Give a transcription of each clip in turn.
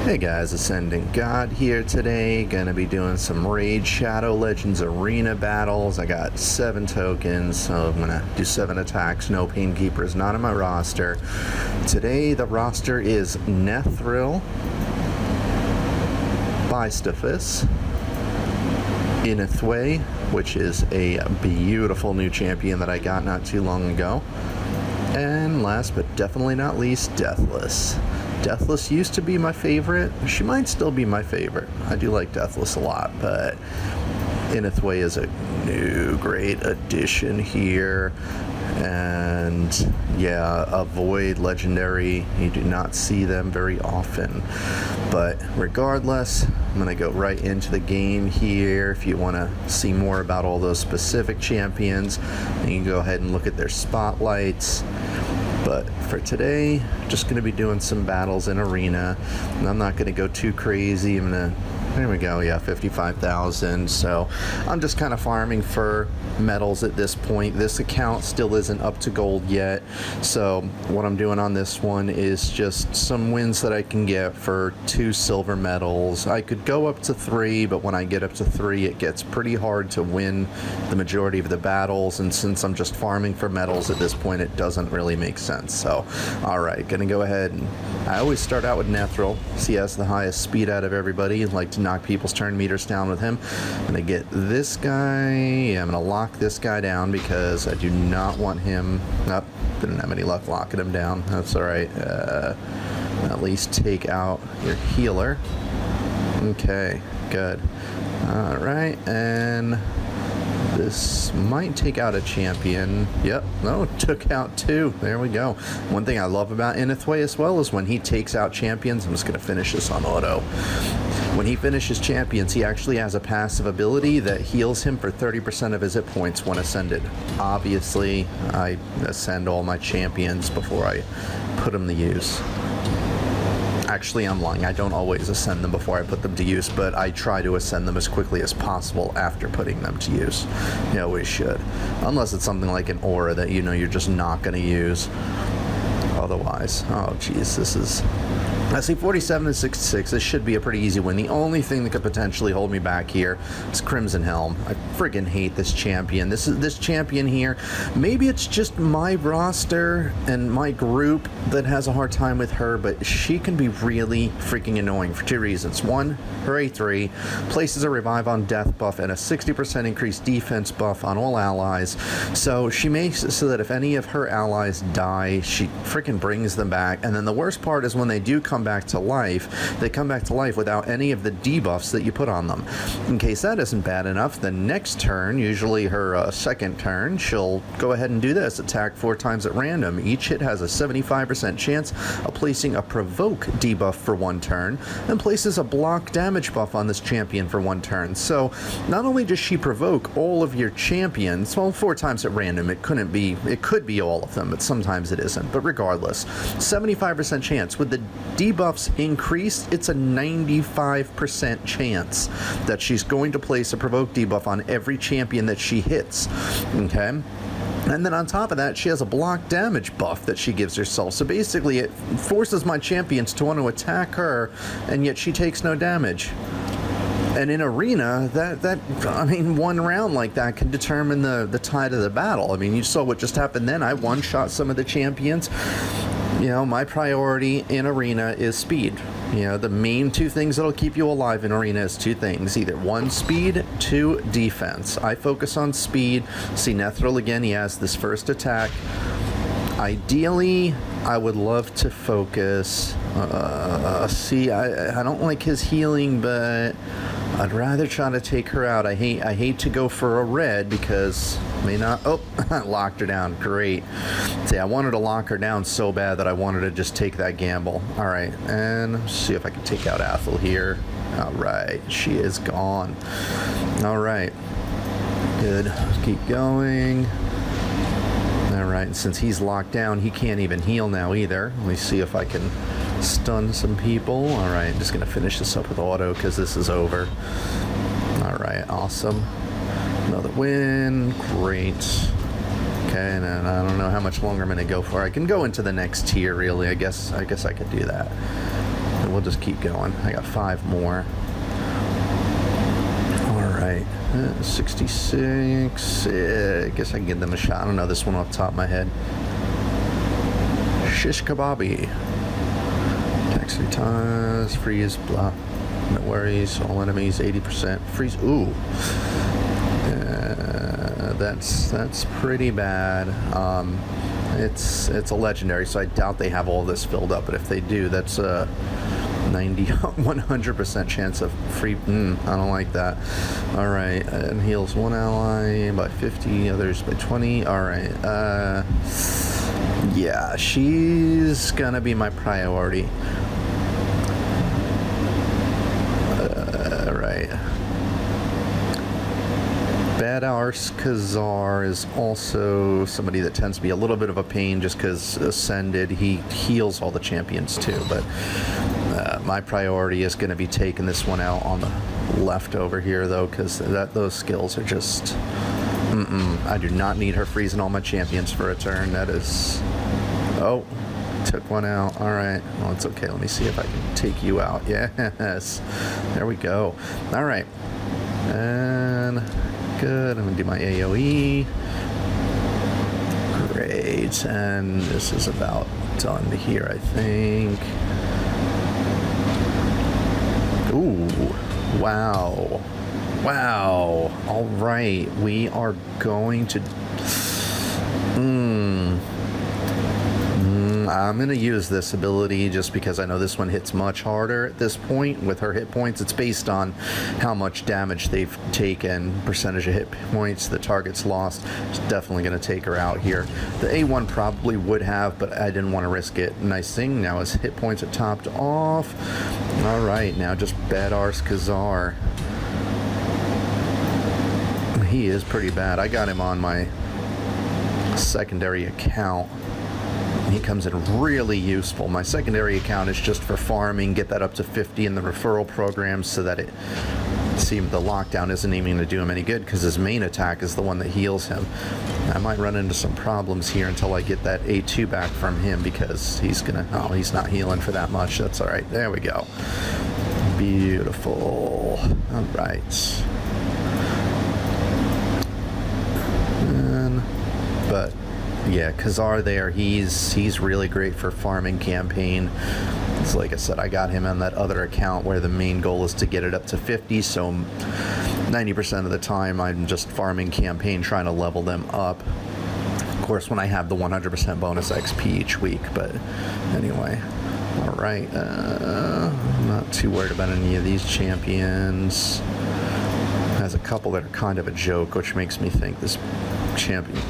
Hey guys, AscendantGod here today. Gonna be doing some Raid Shadow Legends Arena battles. I got 7 tokens, so I'm gonna do 7 attacks. No Pain Keepers, not on my roster. Today the roster is Nethril, Bystophus, Inithwe, which is a beautiful new champion that I got not too long ago. And last but definitely not least, Deathless. Deathless used to be my favorite. She might still be my favorite. I do like Deathless a lot, but Inithwe is a new great addition here. And yeah, avoid legendary. You do not see them very often. But regardless, I'm going to go right into the game here. If you want to see more about all those specific champions, you can go ahead and look at their spotlights. But for today, just going to be doing some battles in arena. And I'm not going to go too crazy. I'm going to, there we go, yeah, 55,000. So I'm just kind of farming for medals at this point. This account still isn't up to gold yet. So what I'm doing on this one is just some wins that I can get for 2 silver medals. I could go up to 3, but when I get up to 3, it gets pretty hard to win the majority of the battles. And since I'm just farming for medals at this point, it doesn't really make sense. So, all right, gonna go ahead and I always start out with Nethril. He has the highest speed out of everybody. I like to knock people's turn meters down with him. I'm gonna get this guy. Yeah, I'm gonna lock this guy down because I do not want him. Nope, didn't have any luck locking him down. That's all right. At least take out your healer. Okay, good. All right, and this might take out a champion. Yep, no, took out 2. There we go. One thing I love about Inithwe as well is when he takes out champions, I'm just going to finish this on auto. When he finishes champions, he actually has a passive ability that heals him for 30% of his hit points when ascended. Obviously, I ascend all my champions before I put them to use. Actually, I'm lying. I don't always ascend them before I put them to use, but I try to ascend them as quickly as possible after putting them to use. You always should. Unless it's something like an aura that you know you're just not going to use. Otherwise, oh geez, this is... I see 47 to 66. This should be a pretty easy win. The only thing that could potentially hold me back here is Crimson Helm. I friggin' hate this champion. This champion here. Maybe it's just my roster and my group that has a hard time with her, but she can be really freaking annoying for 2 reasons. One, her A3 places a revive on death buff and a 60% increased defense buff on all allies. So she makes it so that if any of her allies die, she freaking brings them back. And then the worst part is when they do come back to life, they come back to life without any of the debuffs that you put on them. In case that isn't bad enough, the next turn, usually her second turn, she'll go ahead and do this. Attack 4 times at random. Each hit has a 75% chance of placing a provoke debuff for 1 turn, and places a block damage buff on this champion for 1 turn. So not only does she provoke all of your champions, well, 4 times at random, it could be all of them, but sometimes it isn't. But regardless, 75% chance. With the debuffs increased, it's a 95% chance that she's going to place a provoke debuff on every champion that she hits. Okay? And then on top of that, she has a block damage buff that she gives herself. So basically, it forces my champions to want to attack her, and yet she takes no damage. And in arena, I mean, 1 round like that can determine the tide of the battle. I mean, you saw what just happened then. I one-shot some of the champions. You know, my priority in arena is speed. You know, the main 2 things that'll keep you alive in arena is 2 things. Either 1, speed, 2, defense. I focus on speed. See Nethril again, he has this first attack. Ideally, I would love to focus. See, I don't like his healing, but I'd rather try to take her out. I hate to go for a red because may not. Oh, locked her down. Great. See, I wanted to lock her down so bad that I wanted to just take that gamble. All right, and let's see if I can take out Athel here. All right, she is gone. All right, good. Keep going. All right, and since he's locked down, he can't even heal now either. Let me see if I can stun some people. All right, I'm just gonna finish this up with auto because this is over. All right, awesome. Another win. Great. Okay, and then I don't know how much longer I'm gonna go for. I can go into the next tier, really. I guess I could do that. we'll just keep going. I got 5 more. Alright, 66. I guess I can give them a shot. I don't know this one off the top of my head. Shish Kababi. Attacks 3 times, freeze, blah. No worries, all enemies 80%. Freeze, ooh. That's pretty bad. It's a legendary, so I doubt they have all this filled up, but if they do, that's a 100% chance of free. I don't like that. Alright, and heals 1 ally by 50, others by 20. Alright, yeah, she's gonna be my priority. Right. Badass Khazar is also somebody that tends to be a little bit of a pain just because Ascended, he heals all the champions too, but my priority is going to be taking this one out on the left over here though, because those skills are just I do not need her freezing all my champions for a turn. That is... Oh, took one out. Alright, well, it's okay. Let me see if I can take you out. Yes, there we go. Alright, and good. I'm gonna do my AoE. Great, and this is about done here, I think. Ooh, wow. Wow. All right, we are going to... I'm going to use this ability just because I know this one hits much harder at this point with her hit points. It's based on how much damage they've taken, percentage of hit points the target's lost. It's definitely going to take her out here. The A1 probably would have, but I didn't want to risk it. Nice thing now is hit points are topped off. All right, now just Badass Khazar. He is pretty bad. I got him on my secondary account. He comes in really useful. My secondary account is just for farming, get that up to 50 in the referral programs so that it seemed the lockdown isn't even going to do him any good because his main attack is the one that heals him. I might run into some problems here until I get that A2 back from him because he's gonna... Oh, he's not healing for that much. That's all right. There we go. Beautiful. All right. But yeah, Khazar there, he's really great for farming campaign. It's like I said, I got him on that other account where the main goal is to get it up to 50, so 90% of the time I'm just farming campaign trying to level them up. Of course, when I have the 100% bonus XP each week, but anyway. Alright, I'm not too worried about any of these champions. Has a couple that are kind of a joke, which makes me think this champion,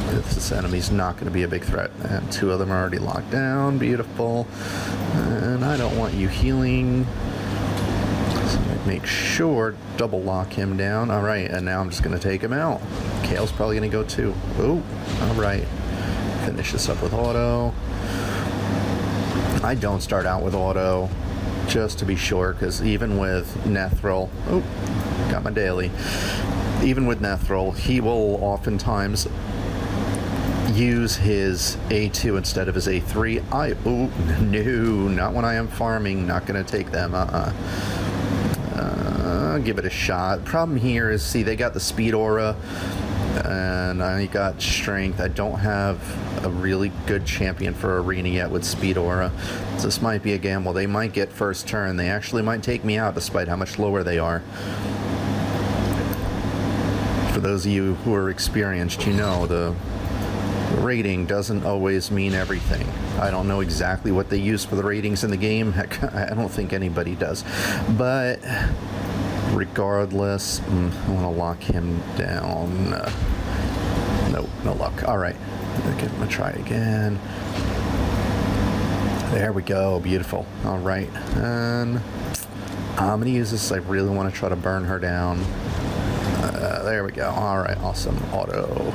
this enemy's not going to be a big threat. And 2 of them are already locked down. Beautiful. And I don't want you healing. So I make sure double lock him down. All right, and now I'm just going to take him out. Kale's probably going to go too. Oh, all right. Finish this up with auto. I don't start out with auto, just to be sure, because even with Nethril, oh, got my daily. Even with Nethril, he will oftentimes use his A2 instead of his A3. No, not when I am farming. Not going to take them. Give it a shot. Problem here is, see, they got the speed aura, and I got strength. I don't have a really good champion for arena yet with speed aura. So this might be a gamble. They might get first turn. They actually might take me out despite how much lower they are. For those of you who are experienced, you know the rating doesn't always mean everything. I don't know exactly what they use for the ratings in the game. Heck, I don't think anybody does. But regardless, I want to lock him down. Nope, no luck. All right, give him a try again. There we go. Beautiful. All right, and I'm gonna use this. I really want to try to burn her down. There we go. All right, awesome. Auto.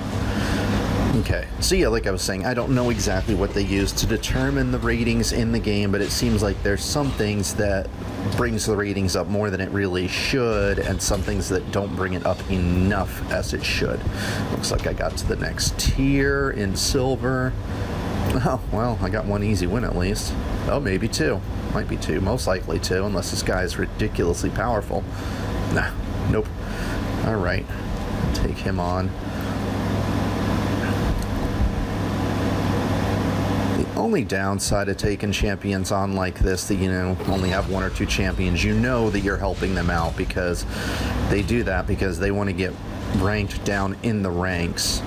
Okay, so yeah, like I was saying, I don't know exactly what they use to determine the ratings in the game, but it seems like there's some things that brings the ratings up more than it really should, and some things that don't bring it up enough as it should. Looks like I got to the next tier in silver. Oh, well, I got one easy win at least. Oh, maybe 2. Might be 2. Most likely 2, unless this guy is ridiculously powerful. Nah, nope. Alright. Take him on. The only downside of taking champions on like this, that, you know, only have 1 or 2 champions, you know that you're helping them out, because they do that because they want to get ranked down in the ranks.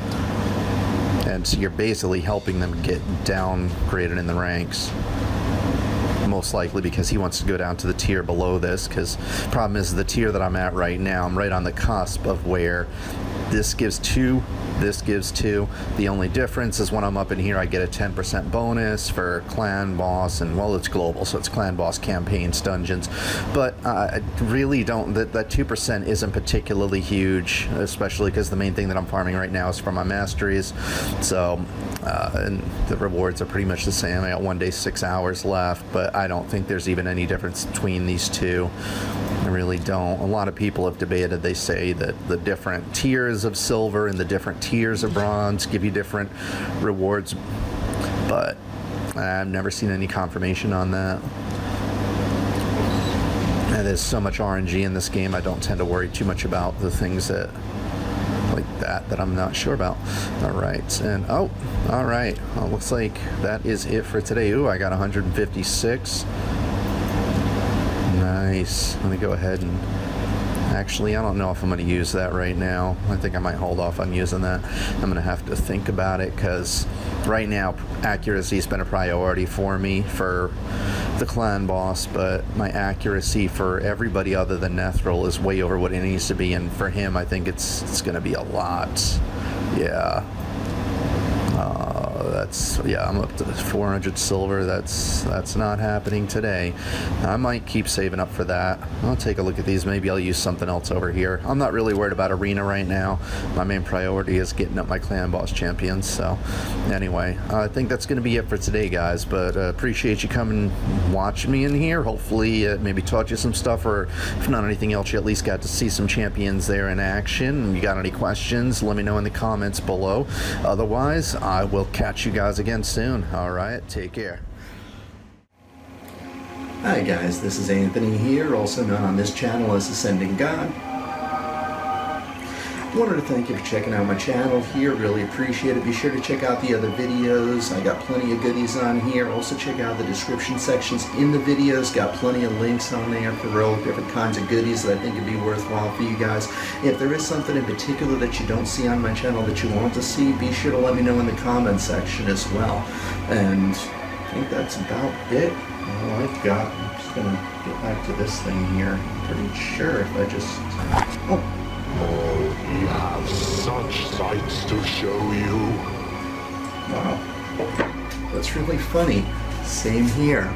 And so you're basically helping them get downgraded in the ranks. Most likely because he wants to go down to the tier below this, because the problem is the tier that I'm at right now, I'm right on the cusp of where this gives 2, this gives 2. The only difference is when I'm up in here, I get a 10% bonus for clan boss, and well, it's global, so it's clan boss, campaigns, dungeons. But I really don't, that 2% isn't particularly huge, especially because the main thing that I'm farming right now is for my masteries. So, and the rewards are pretty much the same. I got 1 day, 6 hours left, but I don't think there's even any difference between these two. I really don't. A lot of people have debated. They say that the different tiers of silver and the different tiers of bronze give you different rewards, but I've never seen any confirmation on that. And there's so much RNG in this game, I don't tend to worry too much about the things that like that I'm not sure about. All right, and oh, all right. Well, looks like that is it for today. Ooh, I got 156. Nice. Let me go ahead and actually, I don't know if I'm going to use that right now. I think I might hold off on using that. I'm going to have to think about it, because right now accuracy has been a priority for me for the clan boss, but my accuracy for everybody other than Nethril is way over what it needs to be, and for him I think it's going to be a lot. Yeah. I'm up to 400 silver. That's not happening today. I might keep saving up for that. I'll take a look at these. Maybe I'll use something else over here. I'm not really worried about arena right now. My main priority is getting up my clan boss champions. So anyway, I think that's going to be it for today, guys, but appreciate you coming and watching me in here. Hopefully it maybe taught you some stuff, or if not anything else, you at least got to see some champions there in action. If you got any questions, let me know in the comments below. Otherwise, I will catch you guys again soon. All right, take care. Hi guys, this is Anthony here, also known on this channel as AscendantGod. Wanted to thank you for checking out my channel here, really appreciate it. Be sure to check out the other videos. I got plenty of goodies on here. Also check out the description sections in the videos, got plenty of links on there for real different kinds of goodies that I think would be worthwhile for you guys. If there is something in particular that you don't see on my channel that you want to see, be sure to let me know in the comment section as well. And I think that's about it. All I've got. I'm just gonna get back to this thing here. I'm pretty sure if I just Oh, we have such sights to show you. Wow. That's really funny. Same here.